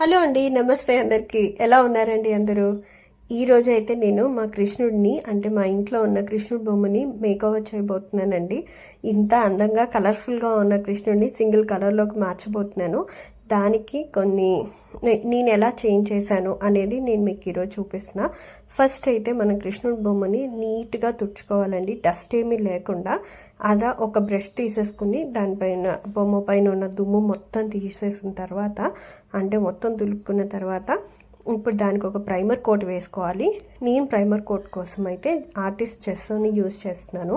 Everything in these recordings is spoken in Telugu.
హలో అండి, నమస్తే అందరికీ. ఎలా ఉన్నారండి అందరూ? ఈరోజు అయితే నేను మా కృష్ణుడిని అంటే మా ఇంట్లో ఉన్న కృష్ణుడి బొమ్మని మేకోవర్ చేయబోతున్నానండి. ఇంత అందంగా కలర్ఫుల్గా ఉన్న కృష్ణుడిని సింగిల్ కలర్లోకి మార్చబోతున్నాను. దానికి కొన్ని నేను ఎలా చేంజ్ చేశాను అనేది నేను మీకు ఈరోజు చూపిస్తున్నా. ఫస్ట్ అయితే మనం కృష్ణుడి బొమ్మని నీట్గా తుడుచుకోవాలండి, డస్ట్ ఏమీ లేకుండా. అలా ఒక బ్రష్ తీసేసుకుని దానిపైన బొమ్మ పైన ఉన్న దుమ్ము మొత్తం తీసేసిన తర్వాత, అంటే మొత్తం దులుపుకున్న తర్వాత ఇప్పుడు దానికి ఒక ప్రైమర్ కోట్ వేసుకోవాలి. నేను ప్రైమర్ కోట్ కోసం అయితే ఆర్టిస్ట్ చెస్ని యూజ్ చేస్తున్నాను.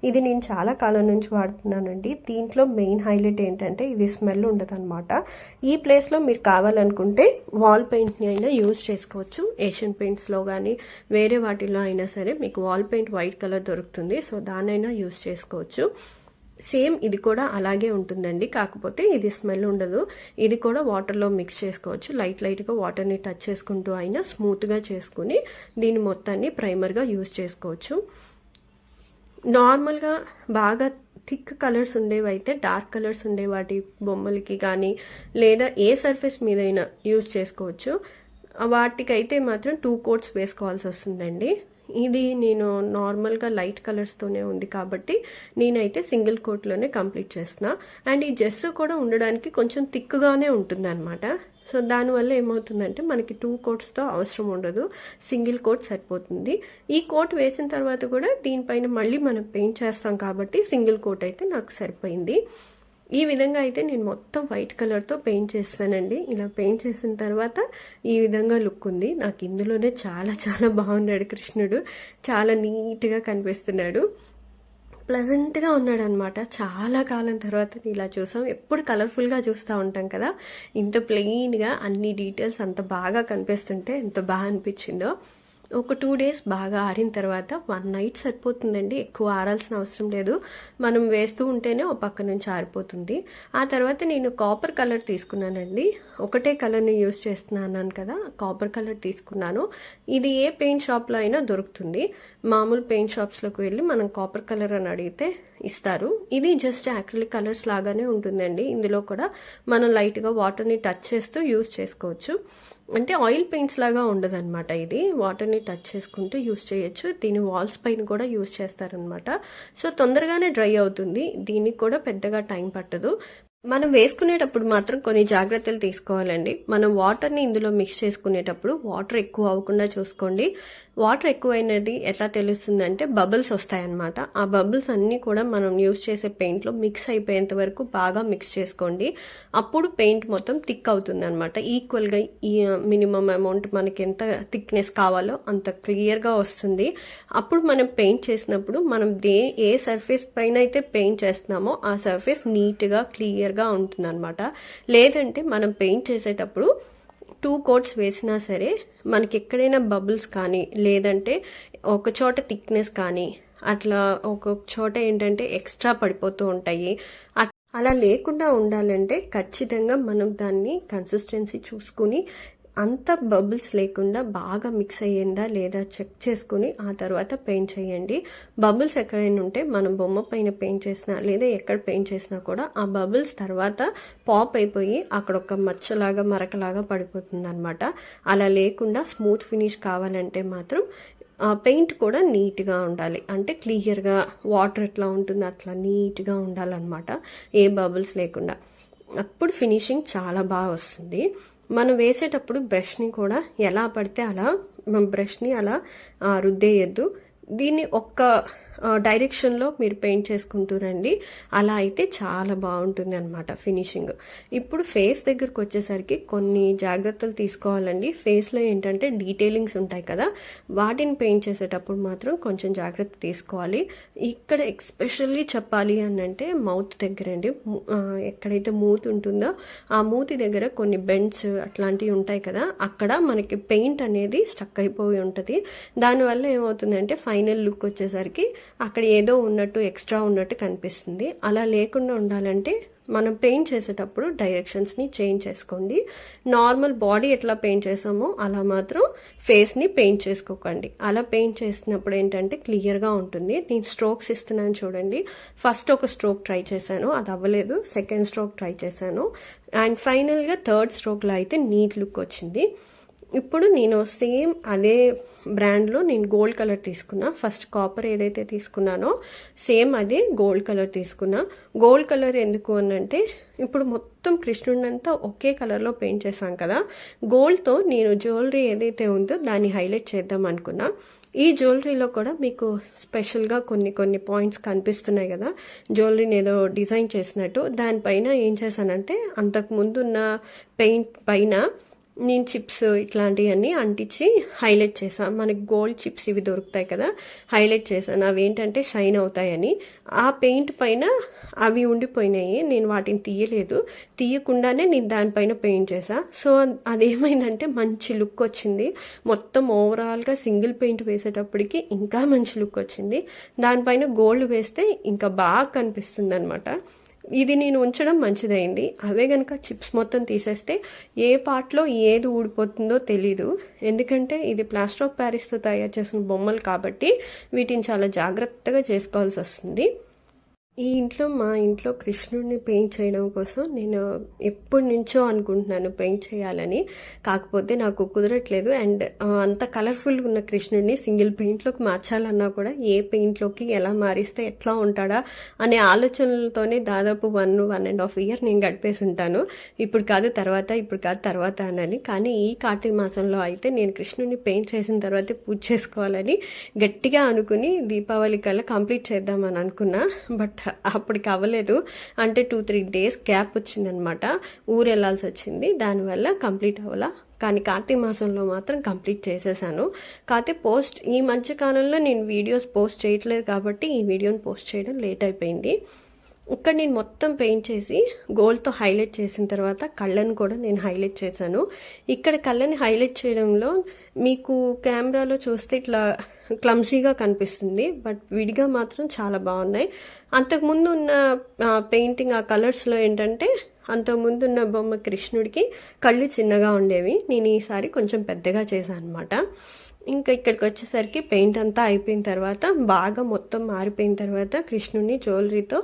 ఇది నేను చాలా కాలం నుంచి వాడుతున్నానండి. దీంట్లో మెయిన్ హైలైట్ ఏంటంటే ఇది స్మెల్ ఉండదన్నమాట. ఈ ప్లేస్లో మీరు కావాలనుకుంటే వాల్ పెయింట్ని అయినా యూజ్ చేసుకోవచ్చు. ఏషియన్ పెయింట్స్లో కానీ వేరే వాటిలో అయినా సరే మీకు వాల్ పెయింట్ వైట్ కలర్ దొరుకుతుంది, సో దాన్నైనా యూజ్ చేసుకోవచ్చు. సేమ్ ఇది కూడా అలాగే ఉంటుందండి, కాకపోతే ఇది స్మెల్ ఉండదు. ఇది కూడా వాటర్లో మిక్స్ చేసుకోవచ్చు. లైట్గా వాటర్ని టచ్ చేసుకుంటూ అయినా స్మూత్గా చేసుకుని దీని మొత్తాన్ని ప్రైమర్గా యూజ్ చేసుకోవచ్చు. నార్మల్గా బాగా థిక్ కలర్స్ ఉండేవి అయితే డార్క్ కలర్స్ ఉండే వాటి బొమ్మలకి కానీ లేదా ఏ సర్ఫేస్ మీదైనా యూజ్ చేసుకోవచ్చు. వాటికైతే మాత్రం 2 కోట్స్ వేసుకోవాల్సి వస్తుందండి. ఇది నేను నార్మల్గా లైట్ కలర్స్తోనే ఉంది కాబట్టి నేనైతే సింగిల్ కోట్లోనే కంప్లీట్ చేస్తున్నా. అండ్ ఈ జెస్ కూడా ఉండడానికి కొంచెం థిక్గానే ఉంటుంది అనమాట. సో దానివల్ల ఏమవుతుందంటే మనకి 2 కోట్స్తో అవసరం ఉండదు, సింగిల్ కోట్ సరిపోతుంది. ఈ కోట్ వేసిన తర్వాత కూడా దీనిపైన మళ్ళీ మనం పెయింట్ చేస్తాం కాబట్టి సింగిల్ కోట్ అయితే నాకు సరిపోయింది. ఈ విధంగా అయితే నేను మొత్తం వైట్ కలర్తో పెయింట్ చేస్తానండి. ఇలా పెయింట్ చేసిన తర్వాత ఈ విధంగా లుక్ ఉంది. నాకు ఇందులోనే చాలా బాగున్నాడు కృష్ణుడు, చాలా నీట్గా కనిపిస్తున్నాడు, ప్లజెంట్గా ఉన్నాడు అనమాట. చాలా కాలం తర్వాత ఇలా చూసాం. ఎప్పుడు కలర్ఫుల్గా చూస్తూ ఉంటాం కదా, ఇంత ప్లెయిన్గా అన్ని డీటెయిల్స్ అంత బాగా కనిపిస్తుంటే ఎంత బాగా అనిపించిందో. ఒక 2 డేస్ బాగా ఆరిన తర్వాత 1 నైట్ సరిపోతుందండి, ఎక్కువ ఆరాల్సిన అవసరం లేదు. మనం వేస్తూ ఉంటేనే ఒక పక్క నుంచి ఆరిపోతుంది. ఆ తర్వాత నేను కాపర్ కలర్ తీసుకున్నానండి. ఒకటే కలర్ని యూజ్ చేస్తున్నాను కదా, కాపర్ కలర్ తీసుకున్నాను. ఇది ఏ పెయింట్ షాప్లో అయినా దొరుకుతుంది. మామూలు పెయింట్ షాప్స్లోకి వెళ్ళి మనం కాపర్ కలర్ అని అడిగితే ఇస్తారు. ఇది జస్ట్ యాక్రిలిక్ కలర్స్ లాగానే ఉంటుందండి. ఇందులో కూడా మనం లైట్గా వాటర్ని టచ్ చేస్తూ యూజ్ చేసుకోవచ్చు. అంటే ఆయిల్ పెయింట్స్ లాగా ఉండదు అనమాట. ఇది వాటర్ని టచ్ చేసుకుంటూ యూజ్ చేయొచ్చు. దీని వాల్స్ పైన కూడా యూజ్ చేస్తారనమాట. సో తొందరగానే డ్రై అవుతుంది, దీనికి కూడా పెద్దగా టైం పట్టదు. మనం వేసుకునేటప్పుడు మాత్రం కొన్ని జాగ్రత్తలు తీసుకోవాలండి. మనం వాటర్ని ఇందులో మిక్స్ చేసుకునేటప్పుడు వాటర్ ఎక్కువ అవ్వకుండా చూసుకోండి. వాటర్ ఎక్కువైనది ఎట్లా తెలుస్తుందంటే బబుల్స్ వస్తాయన్నమాట. ఆ బబుల్స్ అన్నీ కూడా మనం యూజ్ చేసే పెయింట్లో మిక్స్ అయిపోయేంత వరకు బాగా మిక్స్ చేసుకోండి. అప్పుడు పెయింట్ మొత్తం థిక్ అవుతుంది అనమాట. ఈక్వల్గా ఈ మినిమం అమౌంట్ మనకి ఎంత థిక్నెస్ కావాలో అంత క్లియర్గా వస్తుంది. అప్పుడు మనం పెయింట్ చేసినప్పుడు మనం ఏ సర్ఫేస్ పైన అయితే పెయింట్ చేస్తున్నామో ఆ సర్ఫేస్ నీట్గా క్లియర్గా ఉంటుంది అనమాట. లేదంటే మనం పెయింట్ చేసేటప్పుడు 2 కోట్స్ వేసినా సరే మనకి ఎక్కడైనా బబుల్స్ కానీ లేదంటే ఒక చోట థిక్నెస్ కానీ అట్లా ఒక్కొక్క చోట ఏంటంటే ఎక్స్ట్రా పడిపోతూ ఉంటాయి. అలా లేకుండా ఉండాలంటే ఖచ్చితంగా మనం దాన్ని కన్సిస్టెన్సీ చూసుకుని అంత బబుల్స్ లేకుండా బాగా మిక్స్ అయ్యిందా లేదా చెక్ చేసుకుని ఆ తర్వాత పెయింట్ చేయండి. బబుల్స్ ఎక్కడైనా ఉంటే మనం బొమ్మ పైన పెయింట్ చేసినా లేదా ఎక్కడ పెయింట్ చేసినా కూడా ఆ బబుల్స్ తర్వాత పాప్ అయిపోయి అక్కడ ఒక మచ్చలాగా మరకలాగా పడిపోతుంది అనమాట. అలా లేకుండా స్మూత్ ఫినిష్ కావాలంటే మాత్రం పెయింట్ కూడా నీట్గా ఉండాలి. అంటే క్లియర్గా వాటర్ ఎట్లా ఉంటుందో అట్లా నీట్గా ఉండాలన్నమాట, ఏ బబుల్స్ లేకుండా. అప్పుడు ఫినిషింగ్ చాలా బాగా వస్తుంది. మనం వేసేటప్పుడు బ్రష్ని కూడా ఎలా పడితే అలా బ్రష్ని అలా రుద్దేయద్దు. దీన్ని ఒక్క డైరెక్షన్లో మీరు పెయింట్ చేసుకుంటూ రండి. అలా అయితే చాలా బాగుంటుంది అనమాట ఫినిషింగ్. ఇప్పుడు ఫేస్ దగ్గరకు వచ్చేసరికి కొన్ని జాగ్రత్తలు తీసుకోవాలండి. ఫేస్లో ఏంటంటే డీటెయిలింగ్స్ ఉంటాయి కదా, వాటిని పెయింట్ చేసేటప్పుడు మాత్రం కొంచెం జాగ్రత్త తీసుకోవాలి. ఇక్కడ ఎక్స్పెషల్లీ చెప్పాలి అని అంటే మౌత్ దగ్గర అండి. ఎక్కడైతే మూతి ఉంటుందో ఆ మూతి దగ్గర కొన్ని బెండ్స్ అట్లాంటివి ఉంటాయి కదా, అక్కడ మనకి పెయింట్ అనేది స్టక్ అయిపోయి ఉంటుంది. దానివల్ల ఏమవుతుందంటే ఫైనల్ లుక్ వచ్చేసరికి అక్కడ ఏదో ఉన్నట్టు ఎక్స్ట్రా ఉన్నట్టు కనిపిస్తుంది. అలా లేకుండా ఉండాలంటే మనం పెయింట్ చేసేటప్పుడు డైరెక్షన్స్ని చేంజ్ చేసుకోండి. నార్మల్ బాడీ ఎట్లా పెయింట్ చేసామో అలా మాత్రం ఫేస్ని పెయింట్ చేసుకోకండి. అలా పెయింట్ చేసినప్పుడు ఏంటంటే క్లియర్గా ఉంటుంది. నేను స్ట్రోక్స్ ఇస్తున్నాను చూడండి. ఫస్ట్ ఒక స్ట్రోక్ ట్రై చేశాను, అది అవ్వలేదు. సెకండ్ స్ట్రోక్ ట్రై చేశాను. అండ్ ఫైనల్గా థర్డ్ స్ట్రోక్లో అయితే నీట్ లుక్ వచ్చింది. ఇప్పుడు నేను సేమ్ అదే బ్రాండ్లో నేను గోల్డ్ కలర్ తీసుకున్నా. ఫస్ట్ కాపర్ ఏదైతే తీసుకున్నానో సేమ్ అదే గోల్డ్ కలర్ తీసుకున్నా. గోల్డ్ కలర్ ఎందుకు అనంటే ఇప్పుడు మొత్తం కృష్ణుడినంతా ఒకే కలర్లో పెయింట్ చేశాం కదా, గోల్డ్తో నేను జ్యువెలరీ ఏదైతే ఉందో దాన్ని హైలైట్ చేద్దాం అనుకున్నా. ఈ జ్యువెలరీలో కూడా మీకు స్పెషల్గా కొన్ని పాయింట్స్ కనిపిస్తున్నాయి కదా, జ్యువెలరీని ఏదో డిజైన్ చేసినట్టు. దానిపైన ఏం చేశానంటే అంతకుముందు ఉన్న పెయింట్ పైన నేను చిప్స్ ఇట్లాంటివన్నీ అంటించి హైలైట్ చేశాను. మనకి గోల్డ్ చిప్స్ ఇవి దొరుకుతాయి కదా, హైలైట్ చేశాను. అవి ఏంటంటే షైన్ అవుతాయని. ఆ పెయింట్ పైన అవి ఉండిపోయినాయి, నేను వాటిని తీయకుండానే నేను దానిపైన పెయింట్ చేసా. సో అదేమైందంటే మంచి లుక్ వచ్చింది. మొత్తం ఓవరాల్గా సింగిల్ పెయింట్ వేసేటప్పటికి ఇంకా మంచి లుక్ వచ్చింది. దానిపైన గోల్డ్ వేస్తే ఇంకా బాగా కనిపిస్తుంది అనమాట. ఇది నేను ఉంచడం మంచిదైంది. అవే కనుక చిప్స్ మొత్తం తీసేస్తే ఏ పార్ట్లో ఏది ఊడిపోతుందో తెలీదు. ఎందుకంటే ఇది ప్లాస్టర్ ఆఫ్ ప్యారిస్తో తయారు చేసిన బొమ్మలు కాబట్టి వీటిని చాలా జాగ్రత్తగా చేసుకోవాల్సి వస్తుంది. మా ఇంట్లో కృష్ణుడిని పెయింట్ చేయడం కోసం నేను ఎప్పటి నుంచో అనుకుంటున్నాను పెయింట్ చేయాలని. కాకపోతే నాకు కుదరట్లేదు. అండ్ అంత కలర్ఫుల్గా ఉన్న కృష్ణుడిని సింగిల్ పెయింట్లోకి మార్చాలన్నా కూడా ఏ పెయింట్లోకి ఎలా మారిస్తే ఎట్లా ఉంటాడా అనే ఆలోచనలతోనే దాదాపు 1.5 years నేను గడిపేసి ఉంటాను. ఇప్పుడు కాదు తర్వాత అని. కానీ ఈ కార్తీక మాసంలో అయితే నేను కృష్ణుడిని పెయింట్ చేసిన తర్వాతే పూజ చేసుకోవాలని గట్టిగా అనుకుని దీపావళి కల్లా కంప్లీట్ చేద్దామని అనుకున్నా. బట్ అప్పటికి అవ్వలేదు. అంటే 2-3 days గ్యాప్ వచ్చిందనమాట. ఊరు వెళ్ళాల్సి వచ్చింది, దానివల్ల కంప్లీట్ అవ్వాల. కానీ కార్తీక మాసంలో మాత్రం కంప్లీట్ చేసేసాను. కాకపోతే ఈ మధ్య కాలంలో నేను వీడియోస్ పోస్ట్ చేయట్లేదు కాబట్టి ఈ వీడియోని పోస్ట్ చేయడం లేట్ అయిపోయింది. ఇక్కడ నేను మొత్తం పెయింట్ చేసి గోల్డ్తో హైలైట్ చేసిన తర్వాత కళ్ళని కూడా నేను హైలైట్ చేశాను. ఇక్కడ కళ్ళని హైలైట్ చేయడంలో మీకు కెమెరాలో చూస్తే ఇట్లా క్లమ్సీగా కనిపిస్తుంది, బట్ విడిగా మాత్రం చాలా బాగున్నాయి. అంతకుముందు ఉన్న పెయింటింగ్ ఆ కలర్స్లో ఏంటంటే అంతకుముందు ఉన్న బొమ్మ కృష్ణుడికి కళ్ళు చిన్నగా ఉండేవి, నేను ఈసారి కొంచెం పెద్దగా చేశాను అనమాట. ఇంకా ఇక్కడికి వచ్చేసరికి పెయింట్ అంతా అయిపోయిన తర్వాత బాగా మొత్తం మారిపోయిన తర్వాత కృష్ణుడిని జ్యువెలరీతో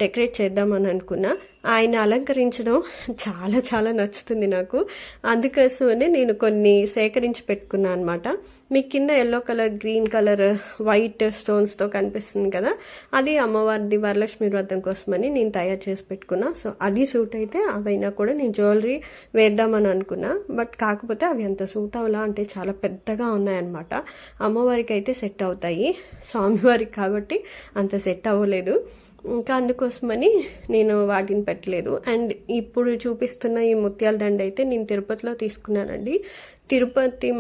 డెకరేట్ చేద్దామని అనుకున్నా. ఆయన అలంకరించడం చాలా చాలా నచ్చుతుంది నాకు. అందుకోసమనే నేను కొన్ని సేకరించి పెట్టుకున్నాను అనమాట. మీ కింద yellow colour, green colour, white స్టోన్స్తో కనిపిస్తుంది కదా, అది అమ్మవారిది వరలక్ష్మి వ్రతం కోసమని నేను తయారు చేసి పెట్టుకున్నా. సో అది సూట్ అయితే అవైనా కూడా నేను జ్యువెలరీ వేద్దామని అనుకున్నా. బట్ కాకపోతే అవి అంత సూట్ అవ్వాలా అంటే చాలా పెద్దగా ఉన్నాయన్నమాట. అమ్మవారికి అయితే సెట్ అవుతాయి, స్వామివారికి కాబట్టి అంత సెట్ అవ్వలేదు. ఇంకా అందుకోసమని నేను వాటిని పెట్టలేదు. అండ్ ఇప్పుడు చూపిస్తున్న ఈ ముత్యాల దండ అయితే నేను తిరుపతిలో తీసుకున్నానండి.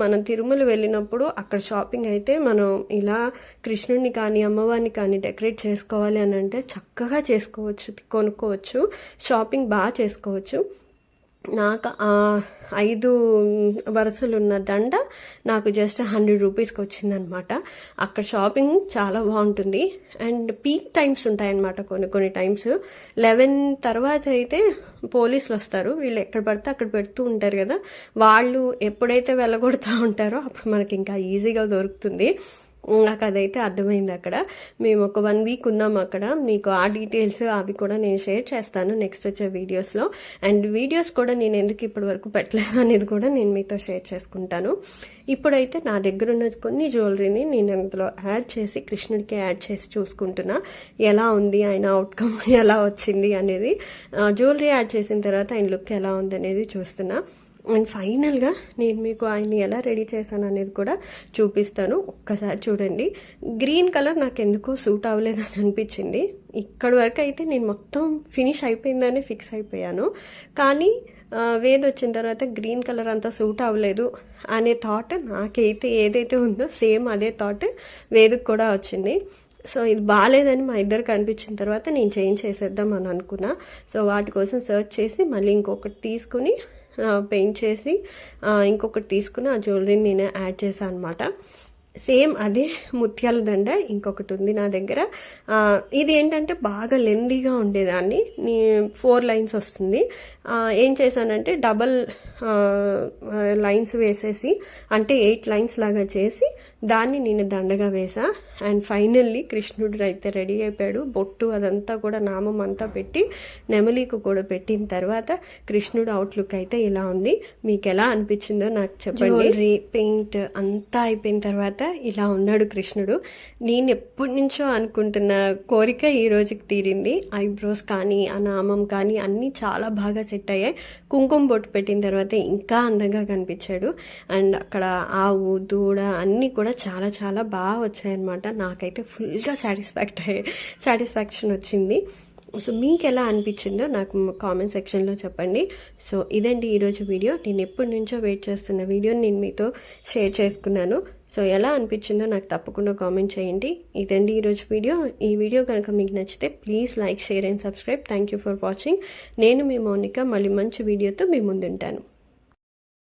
మనం తిరుమల వెళ్ళినప్పుడు అక్కడ షాపింగ్ అయితే మనం ఇలా కృష్ణుడిని కానీ అమ్మవారిని కానీ డెకరేట్ చేసుకోవాలి అని అంటే చక్కగా చేసుకోవచ్చు, కొనుక్కోవచ్చు, షాపింగ్ బాగా చేసుకోవచ్చు. నాకు 5 వరుసలున్న దండ నాకు జస్ట్ 100 రూపీస్కి వచ్చిందనమాట. అక్కడ షాపింగ్ చాలా బాగుంటుంది. అండ్ పీక్ టైమ్స్ ఉంటాయన్నమాట. కొన్ని టైమ్స్ 11 తర్వాత అయితే పోలీసులు వస్తారు. వీళ్ళు ఎక్కడ పడితే అక్కడ పెడుతూ ఉంటారు కదా, వాళ్ళు ఎప్పుడైతే వెళ్ళగొడుతూ ఉంటారో అప్పుడు మనకి ఇంకా ఈజీగా దొరుకుతుంది. నాకు అదైతే అర్థమైంది. అక్కడ మేము ఒక 1 week ఉన్నాం అక్కడ. మీకు ఆ డీటెయిల్స్ అవి కూడా నేను షేర్ చేస్తాను నెక్స్ట్ వచ్చే వీడియోస్లో. అండ్ వీడియోస్ కూడా నేను ఎందుకు ఇప్పటి వరకు పెట్టలేదు అనేది కూడా నేను మీతో షేర్ చేసుకుంటాను. ఇప్పుడైతే నా దగ్గర ఉన్న కొన్ని జ్యువెలరీని నేను అందులో యాడ్ చేసి కృష్ణుడికి యాడ్ చేసి చూసుకుంటున్నా ఎలా ఉంది, ఆయన అవుట్కమ్ ఎలా వచ్చింది అనేది. జ్యువెలరీ యాడ్ చేసిన తర్వాత ఆయన లుక్ ఎలా ఉంది అనేది చూస్తున్నా. అండ్ ఫైనల్గా నేను మీకు ఆయన్ని ఎలా రెడీ చేశాను అనేది కూడా చూపిస్తాను. ఒక్కసారి చూడండి. గ్రీన్ కలర్ నాకు ఎందుకో సూట్ అవ్వలేదని అనిపించింది. ఇక్కడి వరకు అయితే నేను మొత్తం ఫినిష్ అయిపోయిందని ఫిక్స్ అయిపోయాను. కానీ వేద్ వచ్చిన తర్వాత గ్రీన్ కలర్ అంతా సూట్ అవ్వలేదు అనే థాట్ నాకైతే ఏదైతే ఉందో సేమ్ అదే థాట్ వేద్కి కూడా వచ్చింది. సో ఇది బాగాలేదని మా ఇద్దరికి అనిపించిన తర్వాత నేను చేంజ్ చేసేద్దాం అని అనుకున్నా. సో వాటి కోసం సర్చ్ చేసి మళ్ళీ ఇంకొకటి తీసుకుని పెయింట్ చేసి ఇంకొకటి తీసుకుని ఆ జ్యువెలరీని నేను యాడ్ చేశాను అనమాట. సేమ్ అదే ముత్యాల దండ ఇంకొకటి ఉంది నా దగ్గర. ఇది ఏంటంటే బాగా లెందీగా ఉండేదాన్ని, 4 లైన్స్ వస్తుంది. ఏం చేశానంటే డబల్ లైన్స్ వేసేసి, అంటే 8 లైన్స్ లాగా చేసి దాన్ని నేను దండగా వేసా. అండ్ ఫైనల్లీ కృష్ణుడు అయితే రెడీ అయిపోయాడు. బొట్టు అదంతా కూడా నామం అంతా పెట్టి నెమలికి కూడా పెట్టిన తర్వాత కృష్ణుడు అవుట్లుక్ అయితే ఇలా ఉంది. మీకు ఎలా అనిపించిందో నాకు చెప్పండి. పెయింట్ అంతా అయిపోయిన తర్వాత ఇలా ఉన్నాడు కృష్ణుడు. నేను ఎప్పటి నుంచో అనుకుంటున్న కోరిక ఈ రోజుకి తీరింది. ఐబ్రోస్ కానీ ఆ నామం కానీ అన్నీ చాలా బాగా సెట్ అయ్యాయి. కుంకుమ బొట్టు పెట్టిన తర్వాత ఇంకా అందంగా కనిపించాడు. అండ్ అక్కడ ఆవు దూడ అన్నీ కూడా చాలా చాలా బాగా వచ్చాయన్నమాట. నాకైతే ఫుల్గా సాటిస్ఫాక్షన్ వచ్చింది. సో మీకు ఎలా అనిపించిందో నాకు కామెంట్ సెక్షన్లో చెప్పండి. సో ఇదండి ఈరోజు వీడియో. నేను ఎప్పటి నుంచో వెయిట్ చేస్తున్న వీడియోని నేను మీతో షేర్ చేసుకున్నాను. సో ఎలా అనిపించిందో నాకు తప్పకుండా కామెంట్ చేయండి. ఇదండి ఈరోజు వీడియో. ఈ వీడియో కనుక మీకు నచ్చితే please like, share and subscribe. Thank you for watching. నేను మీ మౌనిక. మళ్ళీ మంచి వీడియోతో మీ ముందుంటాను.